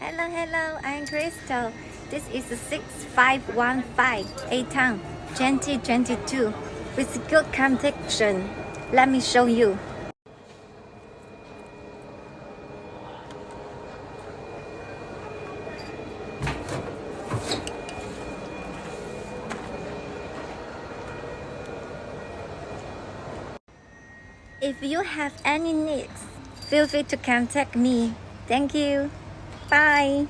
Hello, I'm Krystal. This is a 6515 8-ton 2022 with good condition. Let me show you. If you have any needs, feel free to contact me. Thank you. Bye.